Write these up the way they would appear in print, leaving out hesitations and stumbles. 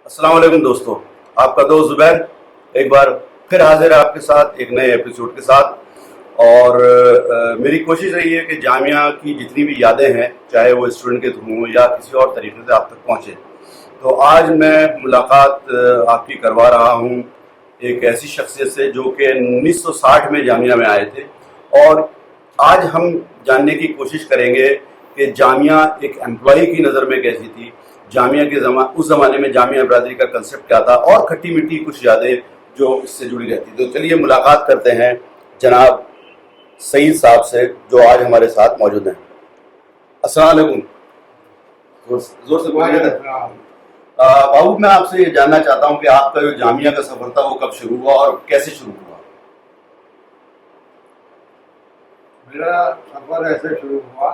अस्सलाम वालेकुम दोस्तों, आपका दोस्त जुबैर एक बार फिर हाजिर है आपके साथ एक नए एपिसोड के साथ। और मेरी कोशिश रही है कि जामिया की जितनी भी यादें हैं, चाहे वो स्टूडेंट के थ्रू हो या किसी और तरीके से आप तक पहुँचे। तो आज मैं मुलाकात आपकी करवा रहा हूँ एक ऐसी शख्सियत से जो कि 1960 में जामिया में आए थे। और आज हम जानने की कोशिश करेंगे कि जामिया एक एम्प्लॉई की नज़र में कैसी थी, जामिया के उस ज़माने में जामिया बरादरी का कंसेप्ट क्या था, और खट्टी मीठी कुछ यादें जो इससे जुड़ी रहती। तो चलिए मुलाकात करते हैं जनाब सईद साहब से, जो आज हमारे साथ मौजूद हैं। अस्सलाम वालेकुम। जोर से बोलिए। बाबू, मैं आपसे ये जानना चाहता हूँ कि आपका जो जामिया का सफ़र था वो कब शुरू हुआ और कैसे शुरू हुआ? मेरा सफ़र ऐसे शुरू हुआ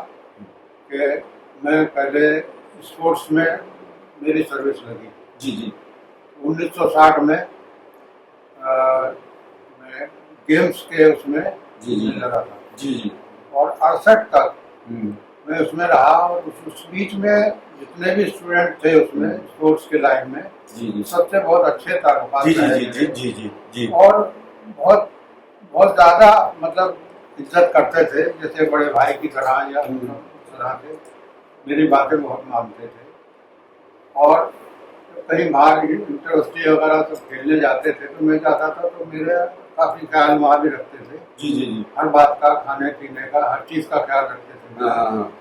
कि मैं पहले स्पोर्ट्स में मेरी सर्विस लगी। जी जी। 1960 में मैं गेम्स के उसमें जी जी लगा था। जी जी। और 68 तक मैं उसमें रहा। और उस बीच में जितने भी स्टूडेंट थे उसमें स्पोर्ट्स के लाइन में, जी जी। सबसे बहुत अच्छे ताल्लुकात जी जी रहे जी मेरे। जी जी जी। और बहुत बहुत ज़्यादा मतलब इज्जत करते थे, जैसे बड़े भाई की तरह या उस तरह से मेरी बातें बहुत मानते थे। और कहीं बाहर यूनिवर्सिटी वगैरह सब खेलने जाते थे तो मैं जाता था, तो मेरे काफ़ी ख्याल वहाँ भी रखते थे। जी जी जी। हर बात का, खाने पीने का, हर चीज़ का ख्याल रखते थे। हाँ।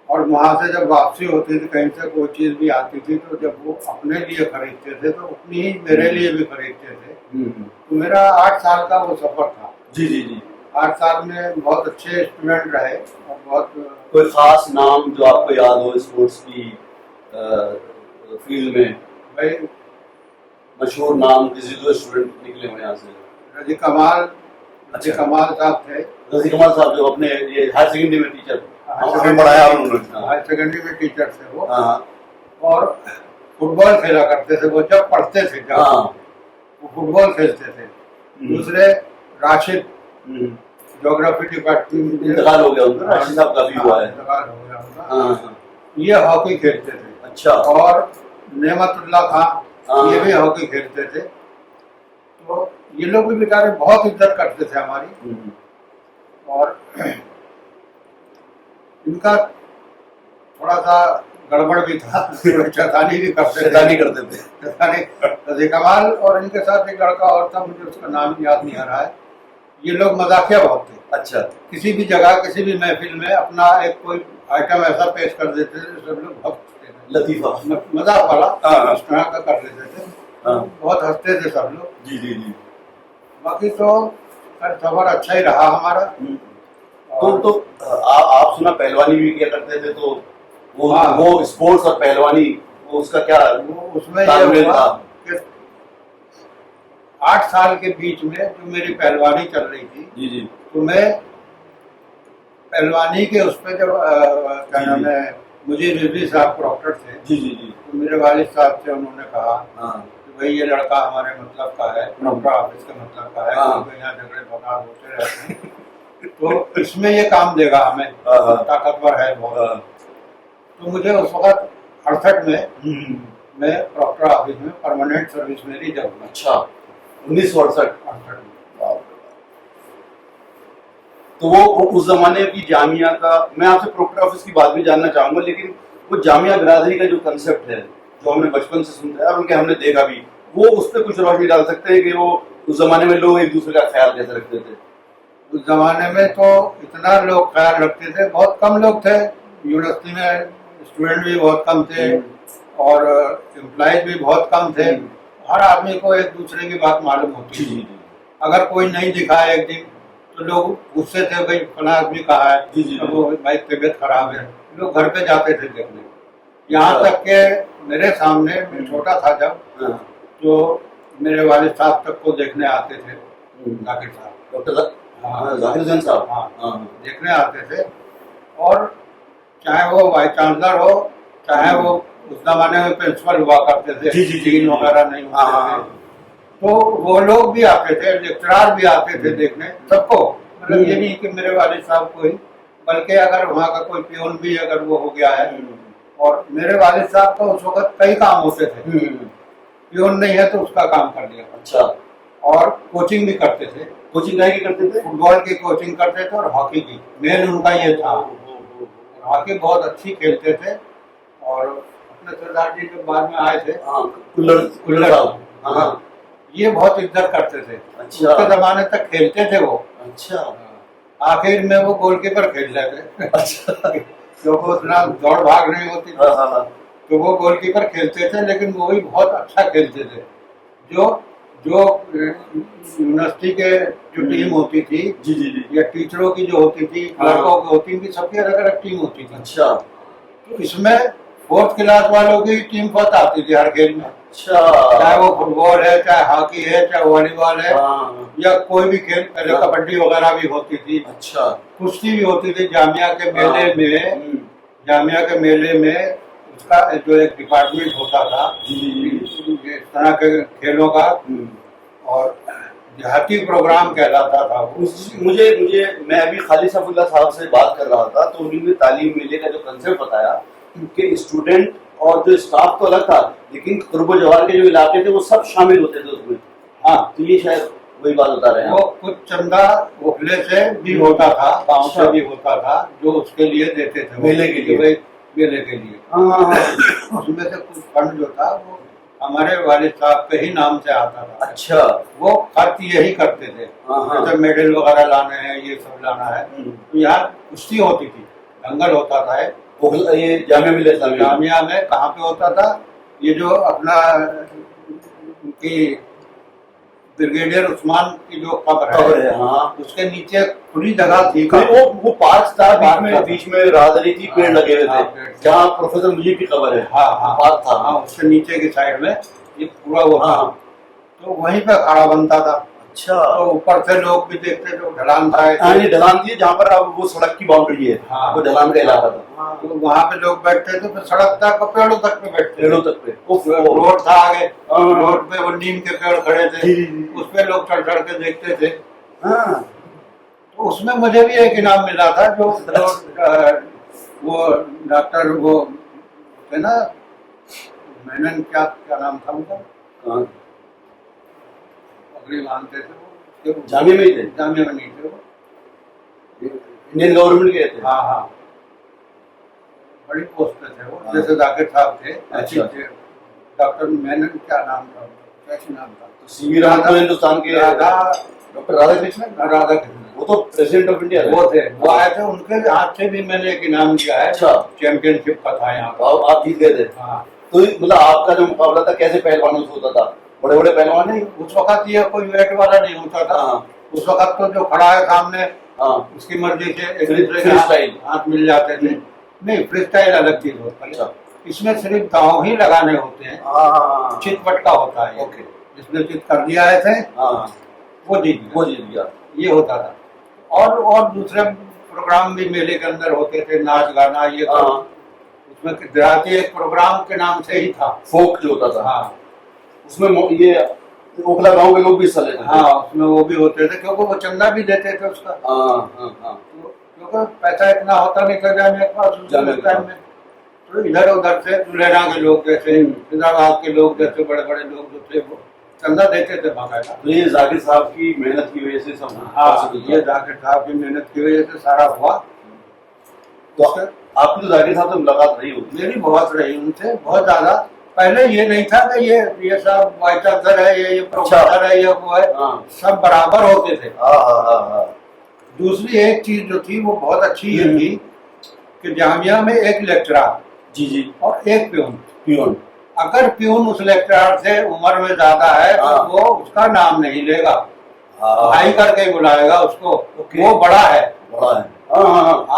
और वहाँ से जब वापसी होती थी, कहीं से कोई चीज़ भी आती थी, तो जब वो अपने लिए खरीदते थे तो उतनी ही मेरे लिए भी खरीदते थे। तो मेरा 8 साल का वो सफ़र था। जी जी जी। 8 साल में बहुत अच्छे स्टूडेंट रहे और बहुत। कोई खास नाम जो आपको याद हो स्पोर्ट्स की फील्ड में, भाई मशहूर नाम किसी दो स्टूडेंट निकले हो यहाँ से? रजी कमाल अच्छा। कमाल साहब थे। रजी कमाल साहब जो अपने ये हायर सेकेंडरी में टीचर हमें हायर पढ़ाया उन्होंने। हायर सेकेंडरी में टीचर थे वो। हाँ और फुटबॉल खेला करते थे वो, जब पढ़ते थे जब हाँ। वो फुटबॉल खेलते थे। दूसरे राशिद, ज्योग्राफी डिपार्टमेंट, इंतकाल हो गया उनका, राशिद साहब का भी हुआ है। इंतकाल हो गया उनका। हाँ। ये हॉकी खेलते थे। अच्छा। और नेमतुल्लाह खान, हाँ। ये भी हॉकी खेलते थे। तो ये लोग भी बेचारे बहुत इज्जत करते थे हमारी। और इनका थोड़ा सा गड़बड़ भी था, शैतानी भी करते थे। रजी कमाल और इनके साथ एक लड़का और था, मुझे उसका नाम याद नहीं आ रहा है। ये लोग मजाकिया बहुत थे। अच्छा। किसी भी जगह, किसी भी महफिल में अपना एक कोई आइटम ऐसा पेश कर देते थे, सब लोग बहुत लतीफा मजाक वाला हाँ। इस तरह का कर देते थे। हाँ। बहुत हंसते थे सब लोग। जी जी जी। बाकी तो सफर अच्छा ही रहा हमारा। तो आप सुना पहलवानी भी किया करते थे, तो वो हाँ। वो स्पोर्ट्स और पहलवानी वो उसका क्या वो उसमें तालमेल ये हुआ था? कि 8 साल के बीच में जो मेरी पहलवानी चल रही थी, जी जी। तो मैं पहलवानी के उस पर जब क्या नाम है, मुझे रिजवी साहब प्रॉक्टर थे। जी जी जी। तो मेरे वालिद साहब से उन्होंने कहा हाँ। कि भाई ये लड़का हमारे मतलब का है, प्रॉक्टर ऑफिस के मतलब का है, हाँ। तो यहाँ झगड़े फसाद होते रहते हैं, तो इसमें ये काम देगा हमें, हाँ। ताकतवर है बहुत। हाँ। तो मुझे उस वक्त 68 में मैं प्रॉक्टर ऑफिस में परमानेंट सर्विस मेरी जब हुई। अच्छा, 1968 68 में। तो वो उस जमाने की जामिया का, मैं आपसे प्रॉक्टर ऑफिस की बात भी जानना चाहूंगा, लेकिन वो जामिया बिरादरी का जो कंसेप्ट है, जो हमने बचपन से सुनते हैं और उनके हमने देखा भी, वो उस पर कुछ रोशनी डाल सकते हैं कि वो उस जमाने में लोग एक दूसरे का ख्याल कैसे रखते थे? उस जमाने में तो इतना लोग ख्याल रखते थे, बहुत कम लोग थे। यूनिवर्सिटी में स्टूडेंट भी बहुत कम थे और एम्प्लॉयज भी बहुत कम थे। हर आदमी को एक दूसरे की बात मालूम होती थी। अगर कोई नहीं दिखा एक दिन तो लोग गुस्से थे, भाई फला आदमी कहा है, तो वो भाई तबीयत खराब है, लोग घर पे जाते थे देखने। यहाँ तक के मेरे सामने, मैं छोटा था जब, तो मेरे वालिद साहब तक को देखने आते थे, जाकिर साहब, डॉक्टर जाकिर हुसैन साहब। हाँ, देखने आते थे। और चाहे वो वाइस चांसलर हो, चाहे वो उस जमाने में प्रिंसिपल हुआ करते थे, डीन वगैरह नहीं होते थे, तो वो लोग भी आते थे, लेक्चरार भी आते थे देखने सबको। मतलब ये नहीं कि मेरे वालिद साहब को ही, बल्कि अगर वहाँ का कोई पियोन भी अगर वो हो गया है। और मेरे वालिद साहब का उस वक्त कई काम होते थे, प्यून नहीं है तो उसका काम कर लिया। अच्छा, और कोचिंग भी करते थे, कोचिंग क्या करते थे? फुटबॉल की कोचिंग करते थे और हॉकी की, मेन उनका ये था। हॉकी बहुत अच्छी खेलते थे। और अपने सरदार जी के बाद में आए थे, हाँ, कुल्लर साहब, हाँ, ये बहुत इज्जत करते थे। अच्छा, उसके जमाने तक खेलते थे वो। अच्छा, आखिर में वो गोलकीपर खेल रहे थे अच्छा, क्योंकि उतना दौड़ भाग नहीं होती थी, हाँ, हाँ, तो वो गोलकीपर खेलते थे, लेकिन वो भी बहुत अच्छा खेलते थे। जो जो यूनिवर्सिटी के जो टीम होती थी जी जी जी, या टीचरों की जो होती थी, लड़कों की होती थी, सबकी अलग अलग टीम होती थी। अच्छा, तो इसमें 4th क्लास वालों की टीम बहुत आती थी हर खेल में, अच्छा, चाहे वो फुटबॉल है, चाहे हॉकी है, चाहे वॉलीबॉल है, हाँ, या कोई भी खेल, पहले कबड्डी वगैरह भी होती थी, अच्छा, कुश्ती भी होती थी। जामिया के मेले हाँ, में, जामिया के मेले में उसका जो एक डिपार्टमेंट होता था जी जी जी, इस तरह के खेलों का, और देहाती प्रोग्राम कहलाता था वो। मुझे मुझे मैं अभी खालिद सफुल्ला साहब से बात कर रहा था, तो उन्होंने तालीम मेले का जो कंसेप्ट बताया कि स्टूडेंट और जो स्टाफ तो अलग था, लेकिन कुर्ब जवार के जो इलाके थे वो सब शामिल होते थे उसमें। हाँ, तो ये शायद वही बात बता रहे हैं। वो कुछ चंदा ओखले से भी होता था, गांव से भी होता था, जो उसके लिए देते थे, मेले के लिए, मेले के लिए। हाँ, उसमें से कुछ फंड जो था वो हमारे वालिद साहब के ही नाम से आता था। अच्छा, वो खर्च यही करते थे, जैसे मेडल वगैरह लाने हैं, ये सब लाना है। तो यहाँ कुश्ती होती थी, दंगल होता था। ये जामिया मिल्लिया इस्लामिया, जामिया में कहाँ पे होता था? ये जो अपना उनकी ब्रिगेडियर उस्मान की जो कब्र है, हाँ, उसके नीचे खुली जगह थी। वो पार्क था, बीच में राहदरी थी, पेड़ लगे हुए थे, जहाँ प्रोफेसर मुजीब की कब्र है। हाँ हाँ, पार्क था, हाँ, उसके नीचे की साइड में ये पूरा वो था। तो वहीं पे अखाड़ा बनता था। अच्छा, तो ऊपर से लोग भी देखते थे, ढलान था, ढलान थी जहाँ पर अब वो सड़क की बाउंड्री है। हाँ, वो ढलान का इलाका था। तो वहाँ पे लोग बैठते थे, फिर सड़क तक, पेड़ों तक पे बैठते, पेड़ों तक पे, रोड था आगे, रोड पे वो नीम के पेड़ खड़े थे, उस पे लोग चढ़ चढ़ के देखते थे। हाँ, तो उसमें मुझे भी एक इनाम मिला था, जो वो डॉक्टर वो थे ना, मैंने क्या क्या नाम था उनका, पगड़ी बांधते थे वो, जामिया में ही थे? जामिया में नहीं थे वो, इंडियन गवर्नमेंट के थे। हाँ हाँ, बड़ी पोस्ट पे थे वो, जैसे जाकिर साहब थे। अच्छा, डॉक्टर मैंने क्या नाम था, कैसे नाम था? तो सीवी राम तो हिंदुस्तान के डॉक्टर राधा कृष्णन, वो तो प्रेसिडेंट ऑफ इंडिया वो थे, वो आए थे, उनके हाथ से भी मैंने एक इनाम दिया है। अच्छा, चैंपियनशिप का था यहाँ पर, आप जीत गए थे? हाँ, तो मतलब आपका जो मुकाबला था कैसे पहलवानों से होता था? बड़े बड़े पहलवान नहीं? उस वक्त ये कोई वेट वाला नहीं होता था। उस वक्त तो जो खड़ा है सामने, उसकी मर्जी से हाथ मिल जाते थे। नहीं, फ्री स्टाइल अलग चीज होता है। इसमें सिर्फ दांव ही लगाने होते हैं, चित पटका होता है। जिसने चित कर दिया है थे, वो जीत गया, ये होता था। और दूसरे प्रोग्राम भी मेले के अंदर होते थे, नाच गाना, ये उसमें देहाती एक प्रोग्राम के नाम से ही था, फोक जो होता था। हाँ, उसमें ये ओखला गांव के लोग भी हिस्सा लेते थे। हाँ, उसमें वो भी होते थे, क्योंकि वो चंदा भी देते थे उसका। क्योंकि पैसा इतना होता नहीं था जामिया के पास उस टाइम में। तो इधर उधर से दुलेरा के लोग, जैसे फिजाबाद के लोग, जैसे बड़े बड़े लोग जो थे, वो चंदा देते थे बाकायदा। तो ये जाकिर साहब की मेहनत की वजह से सब? हाँ, ये जाकिर साहब की मेहनत की वजह से सारा हुआ। तो आपकी तो जाकिर साहब से मुलाकात रही होगी? मेरी बहुत रही उनसे, बहुत ज्यादा। पहले ये नहीं था कि ये सब वाइस चांसलर है, ये प्रोफेसर है, ये वो है, सब बराबर होते थे। दूसरी एक चीज जो थी वो बहुत अच्छी ये थी कि जामिया में एक लेक्चरर जी और एक प्यून। अगर प्यून उस लेक्चरर से उम्र में ज्यादा है तो वो उसका नाम नहीं लेगा, भाई करके बुलाएगा उसको, वो बड़ा है।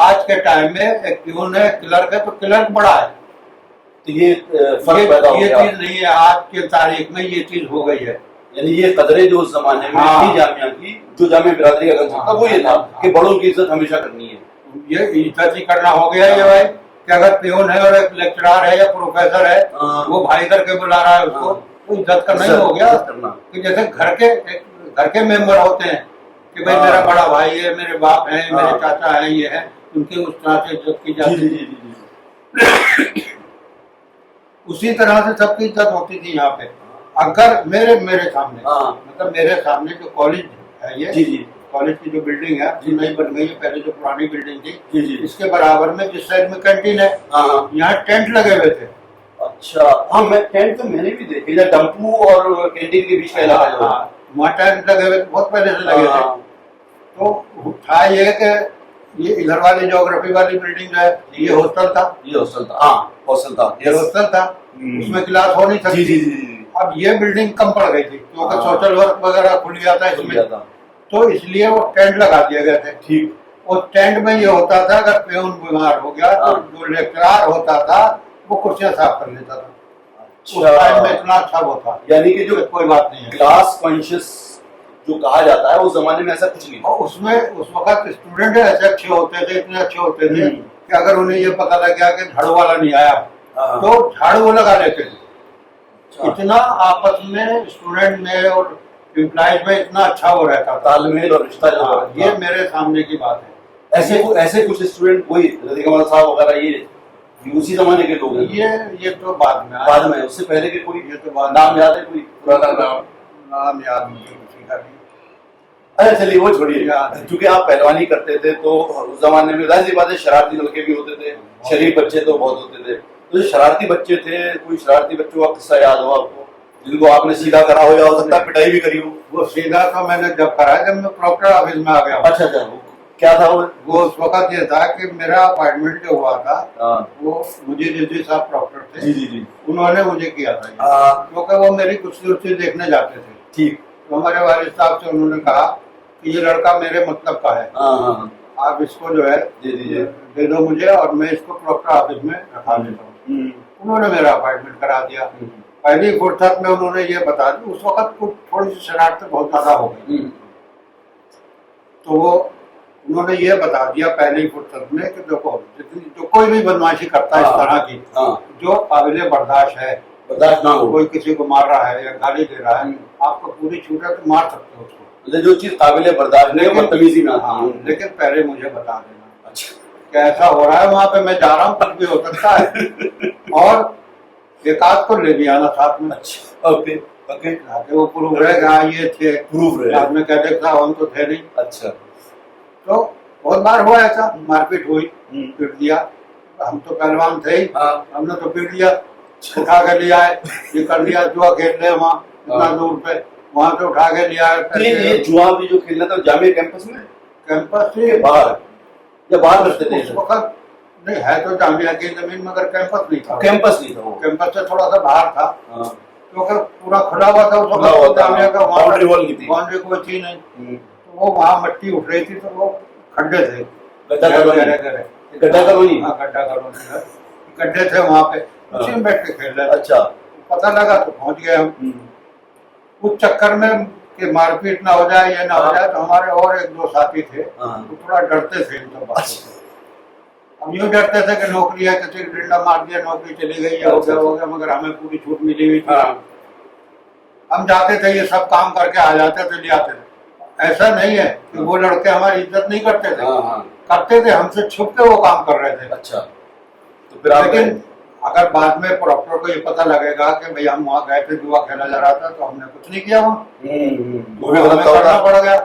आज के टाइम में एक प्यून है, क्लर्क है, तो क्लर्क बड़ा है। तो ये चीज नहीं है, आज के तारीख में ये चीज हो गई है। यानी ये कदरें जो उस जमाने में थी जामिया की, जो जामिया बिरादरी का कंसेप्ट था, वो ये था कि बड़ों की इज्जत हमेशा करनी है। ये इज्जत ही करना हो गया ये भाई, कि अगर प्यून है और एक लेक्चरर है या प्रोफेसर है, वो भाई करके बुला रहा है उसको, तो इज्जत करना ही हो गया। कि जैसे घर के मेंबर होते हैं कि भाई मेरा बड़ा भाई है, मेरे बाप है, मेरे चाचा है, ये है, उनकी उस तरह से इज्जत की जाती थी। उसी तरह से सबकी इज्जत होती थी यहाँ पे। अगर मेरे मेरे सामने, हाँ। मतलब मेरे सामने जो कॉलेज है ये, जी जी कॉलेज की जो बिल्डिंग है जी। नई बन गई है, पहले जो पुरानी बिल्डिंग थी जी जी। इसके बराबर में जिस साइड में कैंटीन है हाँ हाँ। यहाँ टेंट लगे हुए थे। अच्छा हाँ, मैं टेंट तो मैंने भी देखे, इधर डम्पू और कैंटीन के बीच का इलाका जो है। हाँ, वहाँ टेंट लगे हुए थे, बहुत पहले से लगे थे। हाँ, तो था ये कि ये इधर वाली ज्योग्राफी वाली बिल्डिंग जो है ये हॉस्टल था, ये हॉस्टल था। हाँ हॉस्टल था, ये हॉस्टल था, उसमें क्लास हो नहीं जी सकती। जी जी जी। अब ये बिल्डिंग कम पड़ गई थी क्योंकि हाँ। सोशल वर्क वगैरह खुल गया था खुल इसमें, गया था। तो इसलिए वो टेंट लगा दिए गए थे। ठीक। और टेंट में ये होता था अगर प्यून बीमार हो गया तो हाँ। जो लेक्चरार होता था वो कुर्सियां साफ कर लेता था। उस अच्छा, टाइम में इतना अच्छा वो था, यानी कि जो कोई बात नहीं है। क्लास कॉन्शियस जो कहा जाता है उस जमाने में ऐसा कुछ नहीं था। और उसमें उस वक्त स्टूडेंट ऐसे अच्छे होते थे, इतने अच्छे होते थे कि अगर उन्हें ये पता लग गया कि झाड़ू वाला नहीं आया हाँ। तो झाड़ू वो लगा लेते थे। अच्छा। इतना आपस में स्टूडेंट में और एम्प्लॉयज में इतना अच्छा वो रहता था, तालमेल और रिश्ता जो हाँ, था। ये मेरे सामने की बात है। ऐसे कुछ स्टूडेंट कोई रज़ी कमाल साहब वगैरह ये उसी जमाने के लोग हैं। ये तो बाद में आया। बाद में, उससे पहले के कोई ये तो बाद नाम याद है, कोई पुराना नाम? नाम याद नहीं किसी का भी। अच्छा चलिए वो छोड़िए, याद है। क्योंकि आप पहलवानी करते थे तो उस जमाने में जाहिर सी बात है शरारती लड़के भी होते थे, शरीफ बच्चे तो बहुत होते थे। तो जो शरारती बच्चे थे, कोई शरारती बच्चों का किस्सा याद हो आपको जिनको आपने सीधा करा हो, या हो सकता है पिटाई भी करी हो? वो सीधा तो मैंने जब करा जब मैं प्रॉक्टर ऑफिस में आ गया। अच्छा अच्छा, क्या था वो उस वक्त ये था कि मेरा अपॉइंटमेंट जो हुआ था हाँ। वो मुझे रिजवी साहब प्रॉक्टर थे, जी जी जी। उन्होंने मुझे किया था ये। हाँ। क्योंकि वो मेरी कुर्सी उर्सी देखने जाते थे। ठीक। तो हमारे वालिद साहब से उन्होंने कहा कि ये लड़का मेरे मतलब का है, हाँ हाँ आप इसको जो है जी जी जी। दे दो मुझे और मैं इसको प्रॉक्टर ऑफिस में रखा देता हूँ। उन्होंने मेरा अपॉइंटमेंट करा दिया। पहली फुर्सत में उन्होंने ये बता दी, उस वक्त कुछ थोड़ी सी शरारतें बहुत ज्यादा हो गई, तो वो उन्होंने ये बता दिया पहली फुर्सत में कि देखो जो कोई भी बदमाशी करता है इस तरह की, जो काबिले बर्दाश्त है, बर्दाश्त ना हो, कोई किसी को मार रहा है या गाली दे रहा है, आपको पूरी छूट है तो मार सकते हो उसको, जो चीज काबिले बर्दाश्त नहीं, बदतमीजी में आती है। लेकिन पहले मुझे बता देना। अच्छा, क्या ऐसा हो रहा है वहां पे, मैं जा रहा हूँ, कुछ भी हो सकता है। और एक आध को ले भी आना साथ में। अच्छा, ओके ओके, वो प्रूफ रहेगा, हाँ ये थे, प्रूफ रहे, बाद में कहते साहब हम तो थे नहीं। अच्छा, तो बहुत बार हुआ ऐसा, मारपीट हुई, पीट दिया। हम तो पहलवान थे ही, हमने तो पीट दिया, उठा के लिया है, ये कर दिया, जुआ खेल रहे वहाँ इतना दूर पे, वहाँ से उठा के लिया है। ये जुआ भी जो खेलना था जामिया कैंपस में, कैंपस से बाहर या बाहर करते थे? उस वक्त नहीं है तो जामिया की जमीन, मगर कैंपस नहीं था। कैंपस नहीं था वो, कैंपस से थोड़ा सा बाहर था, क्योंकि पूरा खुला हुआ था उस खुला हुआ वक्त, था, जामिया का बाउंड्री वॉल नहीं थी, बाउंड्री कोई थी नहीं। तो वो वहाँ मिट्टी उठ रही थी, तो वो खड्डे थे, गड्ढा कॉलोनी, हाँ गड्ढा कॉलोनी है, गड्ढे थे वहाँ पे, उसी में बैठ के खेल रहे थे। अच्छा, पता लगा तो पहुंच गए हम। उस चक्कर में कि मारपीट ना हो जाए, ये ना हो जाए, तो हमारे और एक दो साथी थे, वो थोड़ा डरते थे इन सब बातों से। हम यूँ डरते थे कि नौकरी है, किसी को डंडा मार दिया, नौकरी चली गई, हो गया, मगर हमें पूरी छूट मिली हुई थी। हम जाते थे, ये सब काम करके आ जाते थे, ले आते थे। ऐसा नहीं है कि वो लड़के हमारी इज्जत नहीं करते थे, करते थे, हमसे छुप के वो काम कर रहे थे। अच्छा, तो फिर लेकिन अगर बाद में प्रॉक्टर को ये पता लगेगा कि भाई हम वहाँ गए थे, जुआ खेला जा रहा था, तो हमने कुछ नहीं किया वहाँ, हमें करना पड़ गया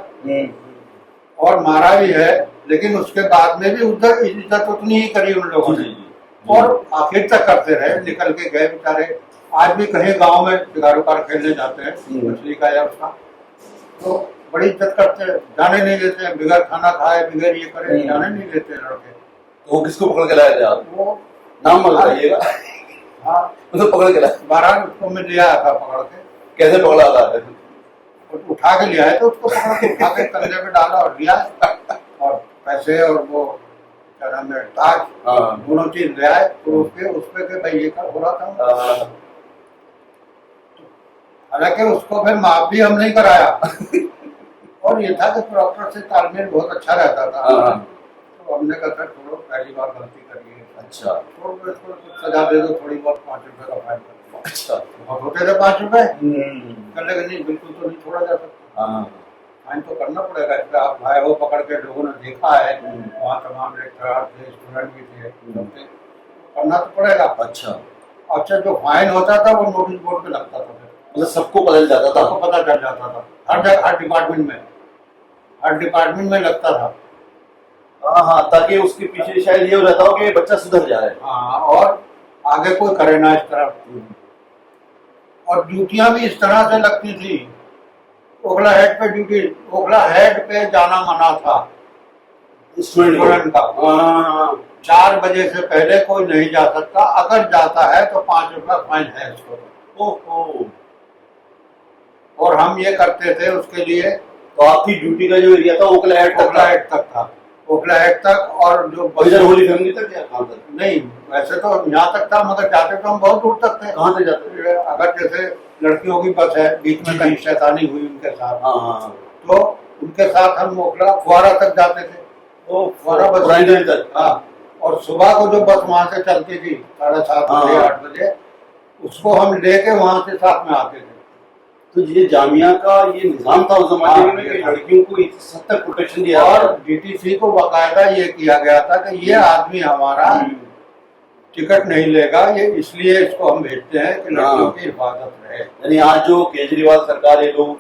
और मारा भी है। लेकिन उसके बाद में भी उधर इज्जत उतनी ही करी उन लोगों ने, और आखिर तक करते रहे, निकल के गए बेचारे। आज भी कहीं गांव में शिकारू कार खेलने जाते हैं, मछली का या उसका, तो बड़ी इज्जत करते हैं, जाने नहीं देते, बिगैर खाना खाए, बिगैर ये करे, जाने नहीं देते लड़के। तो वो किसको पकड़ के लाए थे आप? वो नाम मत बताइएगा। हाँ, उसको पकड़ के लाए? बारह उसको मैं लिया था पकड़ के। कैसे पकड़ा था? उठा के लिया है, तो उसको पकड़ के उठा के कंधे पे डाला और लिया, और पैसे और वो क्या नाम है ताज, दोनों चीज ले आए। तो उसपे के भाई ये कर हो रहा था। हालांकि उसको फिर माफ भी हम नहीं कराया। और ये था कि प्रॉक्टर से तालमेल बहुत अच्छा रहता था, तो हमने कहा छोड़ो, पहली बार गलती करी है, अच्छा तो इसको सजा दे दो, थोड़ी बहुत 5 रुपए का फाइन कर दो। अच्छा, बहुत होते थे 5 रुपए, कर लेगा नहीं, बिल्कुल तो नहीं छोड़ा जा सकता, फाइन तो करना पड़ेगा। इसलिए आप भाई वो पकड़ के, लोगों ने देखा है, वहाँ तमाम लेक्चरर थे, स्टूडेंट भी थे, करना तो पड़ेगा। अच्छा, जो फाइन होता था वो नोटिस बोर्ड पे लगता था, मतलब सबको पता चल जाता था। सबको पता चल जाता था, हर जगह, हर डिपार्टमेंट में लगता था। हाँ हाँ, ताकि उसके पीछे शायद ये हो रहता हो कि बच्चा सुधर जाए। हाँ, और आगे कोई करे ना इस तरह। और ड्यूटियां भी इस तरह से लगती थी। ओखला हेड पे ड्यूटी, ओखला हेड पे जाना मना था स्टूडेंट का। 4 बजे से पहले कोई नहीं जा सकता, अगर जाता है तो 5 रुपया फाइन है इसको। ओहो। और हम ये करते थे उसके लिए। तो आपकी ड्यूटी का जो एरिया था ओखला हेड तक था, ओखला हेड तक। और जो होली फैमिली तक या कहाँ तक? नहीं, वैसे तो यहाँ तक था, मगर जाते तो हम बहुत दूर तक थे। कहाँ तक जाते थे? अगर जैसे लड़कियों की बस है, बीच में कहीं शैतानी हुई उनके साथ, तो उनके साथ हम ओखला फुआरा तक जाते थे। फुआरा बस तक। हाँ, और सुबह को जो बस वहाँ से चलती थी 7:30 बजे 8 बजे, उसको हम लेके वहाँ से साथ में आते थे। तो ये जामिया का ये निजाम था उस जमाने में कि लड़कियों को इस हद तक प्रोटेक्शन दिया। और डीटीसी को बाकायदा ये किया गया था कि ये आदमी हमारा टिकट नहीं लेगा, ये इसलिए इसको हम भेजते हैं कि लड़कियों की हिफाजत रहे। यानी आज जो केजरीवाल सरकार ये लोग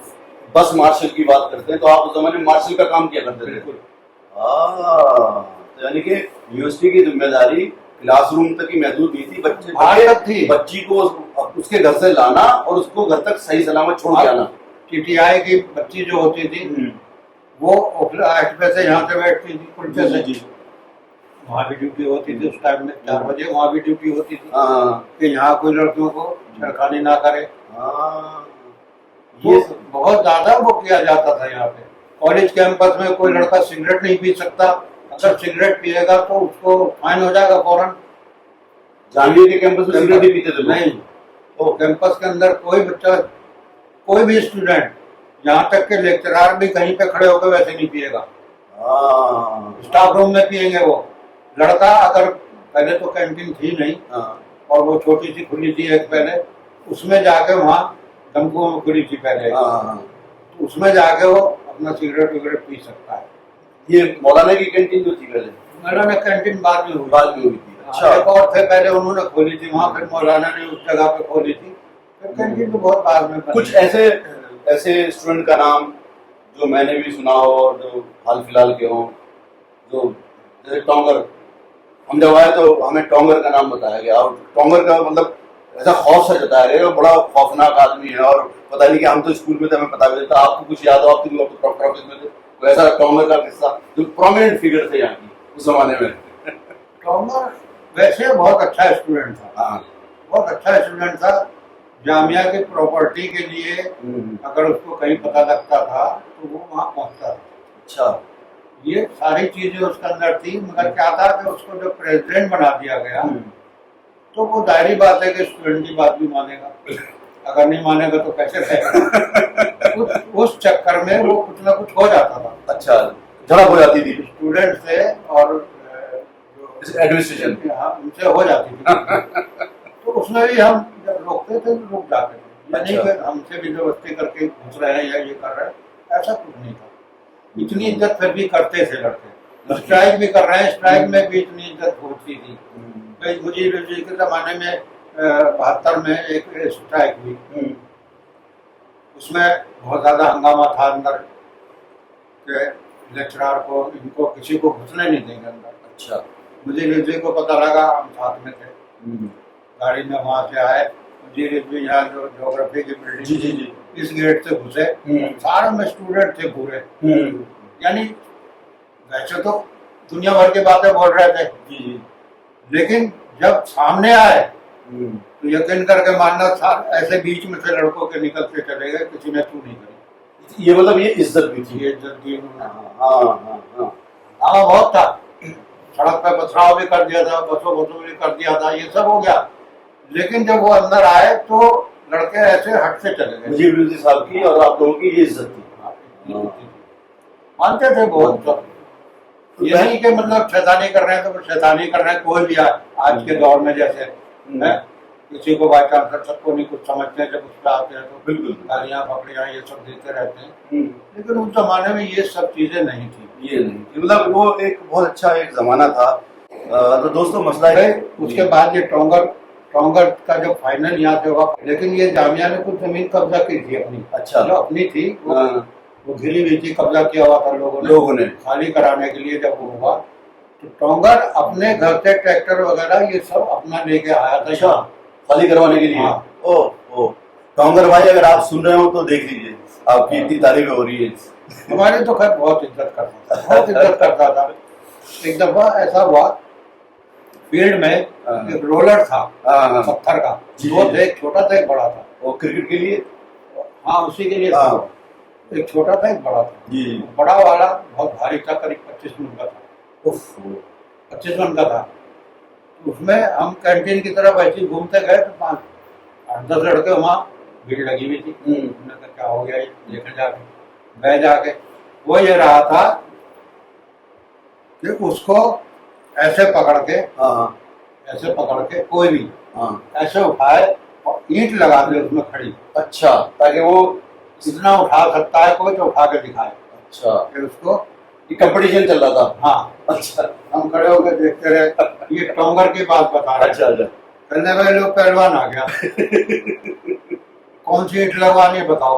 बस मार्शल की बात करते हैं, तो आप उस जमाने में मार्शल का काम किया करते थे। तो यानी कि यूनिवर्सिटी की जिम्मेदारी क्लासरूम तक ही महदूद नहीं थी, बच्ची को उसके घर से लाना और उसको घर तक सही सलामत छोड़ के आना। टीटीआई की बच्ची जो होती थी वो ओखला एक्सप्रेस से यहाँ से बैठती थी कुल्चे से, वहाँ भी ड्यूटी होती थी उस टाइम में 4 बजे वहाँ भी ड्यूटी होती थी कि यहाँ कोई लड़कियों को छेड़खानी ना करे। ये बहुत ज्यादा वो किया जाता था यहाँ पे। कॉलेज कैंपस में कोई लड़का सिगरेट नहीं पी सकता, अगर सिगरेट पिएगा तो उसको फाइन हो जाएगा फौरन। जामिया के कैंपस में सिगरेट नहीं पीते थे? नहीं, तो कैंपस के अंदर कोई बच्चा, कोई भी स्टूडेंट, यहाँ तक के लेक्चरर भी कहीं पे खड़े होकर वैसे नहीं पिएगा, स्टाफ रूम में पिएंगे। वो लड़का अगर, पहले तो कैंटीन थी नहीं, और वो छोटी सी खुली थी एक पहले, उसमें जाके वहाँ दमकुओं में खुली थी पहले, तो उसमें जाके वो अपना सिगरेट विगरेट पी सकता है। ये मौलाना की कैंटीन जो थी पहले? मौलाना कैंटीन बाद में हुई थी। अच्छा, एक और थे पहले उन्होंने खोली थी वहाँ, फिर मौलाना ने उस जगह पे खोली थी, फिर कैंटीन तो बहुत बाद में। कुछ ऐसे स्टूडेंट का नाम जो मैंने भी सुना हो और जो हाल फिलहाल के हो, जो जैसे टोंगर, हम जब आए तो हमें टोंगर का नाम बताया गया, और टोंगर का मतलब ऐसा खौफ सा जताया गया, बड़ा खौफनाक आदमी है, और पता नहीं कि हम तो स्कूल में थे, हमें पता भी था। आपको कुछ याद हो? आप तो डॉक्टर ऑफिस में थे, वैसा टोंगर का किस्सा जो प्रोमिनेंट फिगर थे यहाँ की उस जमाने में। टोंगर वैसे बहुत अच्छा स्टूडेंट था, बहुत अच्छा स्टूडेंट था। जामिया की प्रॉपर्टी के लिए अगर उसको कहीं पता लगता था तो वो वहाँ पहुँचता था। अच्छा, ये सारी चीजें उसके अंदर थी, मगर क्या था कि उसको जब प्रेसिडेंट बना दिया गया तो वो जाहिर बात है कि स्टूडेंट की बात भी मानेगा, अगर नहीं मानेगा तो कैसे रहेगा। उस चक्कर में वो कुछ ना कुछ हो जाता था। अच्छा, झड़प हो जाती थी स्टूडेंट से और एडमिनिस्ट्रेशन उनसे हो जाती थी। तो उसमें भी हम जब रोकते थे तो रुक जाते थे, नहीं फिर हमसे भी जबरदस्ती करके घुस रहे हैं या ये कर रहे हैं, ऐसा कुछ नहीं था। इतनी इज्जत फिर भी करते थे लड़के। स्ट्राइक भी कर रहे हैं, स्ट्राइक में भी इतनी इज्जत होती थी। मुझे के जमाने में 72 में एक स्ट्राइक हुई, उसमें बहुत ज्यादा हंगामा था अंदर के लेक्चरर को, इनको किसी को घुसने नहीं देंगे अंदर। अच्छा, मुझे रिजवी को पता लगा, हम साथ में थे, गाड़ी में वहां से आए, मुझे रिजवी यहाँ जो ज्योग्राफी की बिल्डिंग इस गेट से घुसे, सारे में स्टूडेंट थे पूरे, यानी वैसे तो दुनिया भर की बातें बोल रहे थे, लेकिन जब सामने आए तो यकीन करके मानना था, ऐसे बीच में से लड़कों के निकल के चले गए, किसी ने छू नहीं करी। ये मतलब ये इज्जत भी थी, ये इज्जत दी उन्होंने। हाँ बहुत था, सड़क पे पथराव भी कर दिया था, बसों भी कर दिया था, ये सब हो गया। लेकिन जब वो अंदर आए तो लड़के ऐसे हट से चले गए। मुजीब रेज़ी साहब की और आप लोगों की ये इज्जत थी, मानते थे बहुत। ये नहीं कि मतलब शैतानी कर रहे हैं तो शैतानी कर रहे हैं, कोई भी आज के दौर में जैसे है, किसी को बाई चांस सबको नहीं कुछ समझते हैं, जब उस पर आते हैं तो बिल्कुल गालियाँ पकड़ियाँ ये सब देते रहते हैं। लेकिन उस जमाने में ये सब चीजें नहीं थी, ये नहीं थी, मतलब वो एक बहुत अच्छा एक जमाना था। तो दोस्तों मसला है उसके बाद ये टोंगर टोंगर का जो फाइनल यहाँ से हुआ, लेकिन ये जामिया ने कुछ जमीन कब्जा की थी अपनी। अच्छा। जो अपनी थी हाँ। वो घिरी हुई थी, कब्जा किया हुआ था लोगों ने खाली कराने के लिए। जब वो हुआ तो टोंगर अपने घर से ट्रैक्टर वगैरह ये सब अपना लेके आया था। अच्छा, खाली करवाने के लिए। हाँ। ओ टोंगर भाई, अगर आप सुन रहे हो तो देख लीजिए, आपकी इतनी तारीफ हो रही है। हमारे तो खैर बहुत इज्जत करता था, बहुत इज्जत करता था। एक दफा ऐसा हुआ, फील्ड में एक रोलर था पत्थर का, दो थे, एक छोटा था एक बड़ा था। वो क्रिकेट के लिए? हाँ, उसी के लिए था। एक छोटा था एक बड़ा था जी। बड़ा वाला बहुत भारी था, करीब 25 मन का था। 25 मन का था। उसमें हम कैंटीन की तरफ ऐसे घूमते गए तो 5-10 लड़के वहाँ भीड़ लगी हुई थी। हमने कहा क्या हो गया ये, देखने जाके मैं जाके वो ये रहा था कि उसको ऐसे पकड़ के, ऐसे पकड़ के कोई भी ऐसे उठाए और ईंट लगा दे उसमें खड़ी। अच्छा, ताकि वो इतना उठा सकता है कोई तो उठा के दिखाए। अच्छा, फिर उसको कंपटीशन चल रहा था। हाँ। अच्छा, हम खड़े होकर देखते रहे। ये टोंगर की बात बता रहे। अच्छा। कहने वाले लोग पहलवान आ गया। कौन सी ईंट लगवानी बताओ।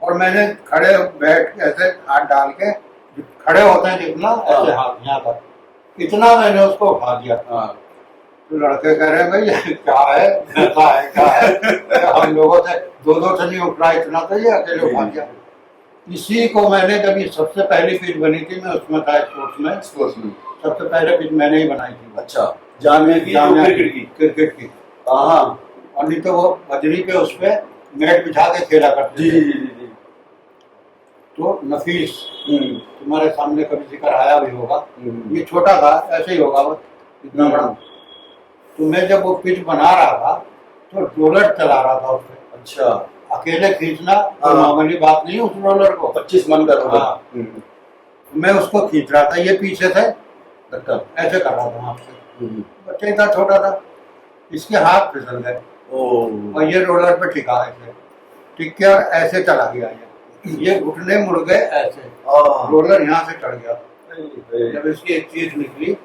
और मैंने खड़े बैठ के ऐसे हाथ डाल के, खड़े होते हैं जितना, ऐसे हाथ यहाँ तक, इतना मैंने उसको उठा दिया। तो लड़के कह रहे हैं भाई ये क्या है, ऐसा है क्या है। हम लोगों से दो से नहीं उठ रहा, इतना तो ये अकेले उठा दिया। इसी को मैंने, जब ये सबसे पहली पिच बनी थी, मैं उसमें था स्पोर्ट्स में सबसे पहले पिच मैंने ही बनाई थी। अच्छा, जामिया की क्रिकेट की। हाँ। और नहीं तो वो बजरी पे उस पे नेट बिछा के खेला करते। जी। तो नफीस तुम्हारे सामने कभी जिक्र आया भी होगा। ये छोटा था, ऐसे ही होगा बस इतना बड़ा। तो मैं जब वो पिच बना रहा था तो रोलर चला रहा था उसपे। अच्छा, अकेले खींचना तो मामूली बात नहीं, उस रोलर को 25 मन का रोलर। मैं उसको खींच रहा था, ये पीछे से ऐसे कर रहा था आपसे। बच्चे था, छोटा था, इसके हाथ फिसल गए और ये रोलर पे टिका, ऐसे टिक के और ऐसे चला गया। ये घुटने मुड़ गए ऐसे, रोलर यहाँ से चढ़ गया। जब इसकी एक चीज निकली,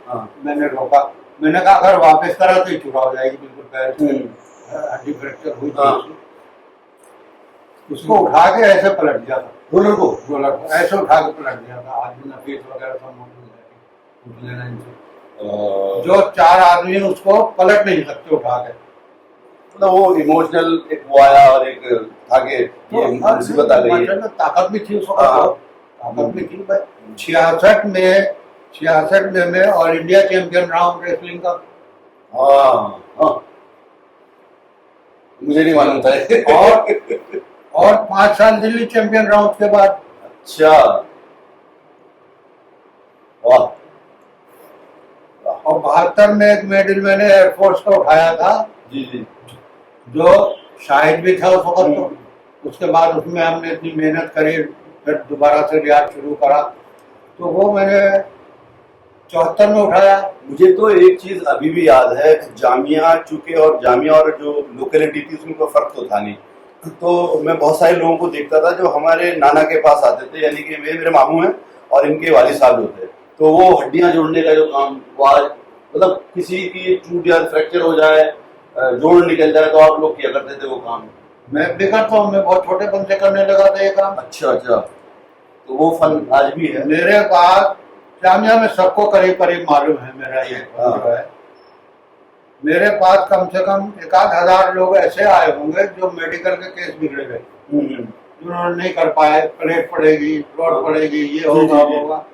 मैंने रोका, मैंने कहा अगर वापस करा तो चूरा हो जाएगी बिल्कुल, पैर से हड्डी फ्रैक्चर हुई थी। उसको उठा के ऐसे पलट दिया था, रोलर को ऐसे उठा के पलट दिया था। आदमी नफीस वगैरह सब मौजूद है, लेना इनसे। जो 4 आदमी उसको पलट नहीं सकते उठा के। मतलब वो इमोशनल एक वो आया और एक था कि ये मुसीबत आ गई है। ताकत भी थी उसको, ताकत भी थी। 66 में मैं ऑल इंडिया चैंपियन रहा हूँ रेसलिंग का। मुझे नहीं मालूम था। और 5 साल दिल्ली चैंपियन रहा उसके बाद। अच्छा, वाह। और 72 में एक मेडल मैंने एयरफोर्स का उठाया था। जी। जो शाहिद भी था उस वक्त। तो उसके बाद उसमें हमने इतनी मेहनत करी, फिर दोबारा से रियाज शुरू करा, तो वो मैंने 74 में उठाया। मुझे तो एक चीज अभी भी याद है, जामिया चूंकि और जामिया और जो लोकेलिटी थी उसमें कोई फर्क तो था नहीं। तो मैं बहुत सारे लोगों को देखता था जो हमारे नाना के पास आते थे, यानी कि वे मेरे मामू हैं और इनके वालिद साहब जो थे, तो वो हड्डियां जोड़ने का जो काम, मतलब किसी की टूट या फ्रैक्चर हो जाए, जोड़ निकल जाए, तो आप लोग किया करते थे वो काम। मैं भी करता हूँ, मैं बहुत छोटे पन से करने लगा था ये काम। अच्छा, तो वो फन आज भी है मेरे पास। जामिया में सबको करीब मालूम है मेरा ये जो है। मेरे पास कम से कम 1,000 लोग ऐसे आए होंगे जो मेडिकल के केस बिगड़े गए, जिन्होंने नहीं कर पाए, प्लेट पड़ेगी, फ्लोर पड़ेगी, ये होगा वो होगा।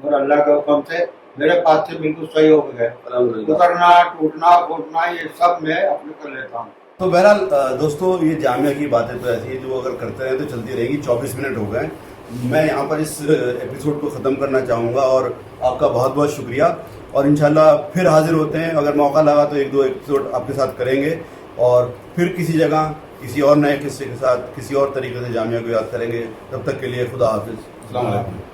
और अल्लाह के हुक्म से मेरे पास से बिल्कुल सही हो गए। उतरना, टूटना, फूटना, ये सब मैं अपने कर लेता हूँ। तो बहरहाल दोस्तों, ये जामिया की बातें तो ऐसी है जो अगर करते रहे तो चलती रहेगी। 24 मिनट हो गए। मैं यहाँ पर इस एपिसोड को ख़त्म करना चाहूँगा और आपका बहुत बहुत शुक्रिया। और इंशाल्लाह फिर हाजिर होते हैं, अगर मौका लगा तो 1-2 एपिसोड आपके साथ करेंगे और फिर किसी जगह किसी और नए किस्से के साथ किसी और तरीके से जामिया को याद करेंगे। तब तक के लिए खुदा हाफिज़। अस्सलाम वालेकुम।